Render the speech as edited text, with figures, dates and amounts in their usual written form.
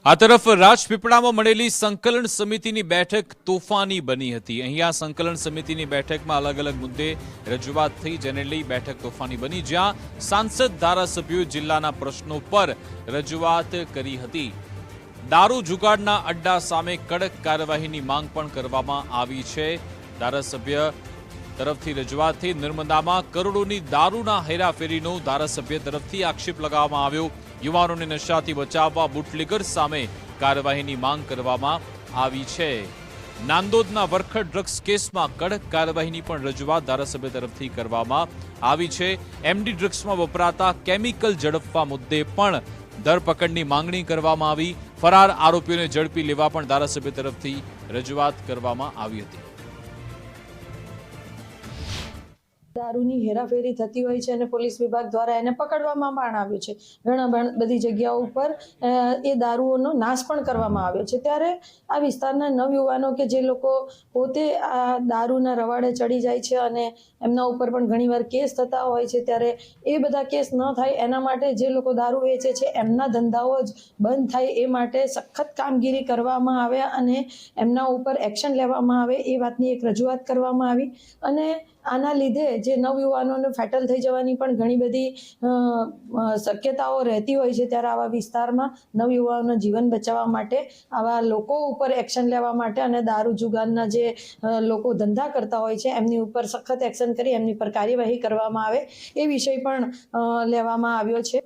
આ તરફ રાજપીપળામાં મળેલી સંકલન સમિતિની બેઠક તોફાની બની હતી। અહીંયા સંકલન સમિતિની બેઠકમાં અલગ અલગ મુદ્દે રજૂઆત થઈ, જેને લઈ બેઠક તોફાની બની, જ્યાં સાંસદ ધારાસભ્યો જિલ્લાના પ્રશ્નો પર રજૂઆત કરી હતી। દારૂ જુગારના અડ્ડા સામે કડક કાર્યવાહીની માંગ પણ કરવામાં આવી છે। ધારાસભ્ય તરફથી રજૂઆત થઈ। નર્મદામાં કરોડોની દારૂના હેરાફેરીનો ધારાસભ્ય તરફથી આક્ષેપ લગાવવામાં આવ્યો। યુવાનોને નશાથી બચાવવા બુટલેગર સામે કાર્યવાહીની માંગ કરવામાં આવી છે। નાંદોદના વરખડ ડ્રગ્સ કેસમાં કડક કાર્યવાહીની પણ રજૂઆત ધારાસભ્ય તરફથી કરવામાં આવી છે। એમડી ડ્રગ્સમાં વપરાતા કેમિકલ ઝડપવા મુદ્દે પણ ધરપકડની માંગણી કરવામાં આવી। ફરાર આરોપીઓને ઝડપી લેવા પણ ધારાસભ્ય તરફથી રજૂઆત કરવામાં આવી હતી। દારૂની હેરાફેરી થતી હોય છે અને પોલીસ વિભાગ દ્વારા એને પકડવામાં પણ આવ્યું છે। ઘણા બધી જગ્યાઓ ઉપર એ દારૂઓનો નાશ પણ કરવામાં આવ્યો છે। ત્યારે આ વિસ્તારના નવયુવાનો કે જે લોકો પોતે આ દારૂના રવાડે ચડી જાય છે અને એમના ઉપર પણ ઘણીવાર કેસ થતા હોય છે, ત્યારે એ બધા કેસ ન થાય એના માટે જે લોકો દારૂ વેચે છે એમના ધંધાઓ જ બંધ થાય એ માટે સખત કામગીરી કરવામાં આવે અને એમના ઉપર એક્શન લેવામાં આવે એ વાતની એક રજૂઆત કરવામાં આવી। અને આના લીધે જે નવયુવાનોને ફેટલ થઈ જવાની પણ ઘણી બધી શક્યતાઓ રહેતી હોય છે, ત્યારે આવા વિસ્તારમાં નવયુવાનોનું જીવન બચાવવા માટે આવા લોકો ઉપર એક્શન લેવા માટે અને દારૂ જુગારના જે લોકો ધંધા કરતા હોય છે એમની ઉપર સખત એક્શન કરી એમની પર કાર્યવાહી કરવામાં આવે એ વિષય પણ લેવામાં આવ્યો છે।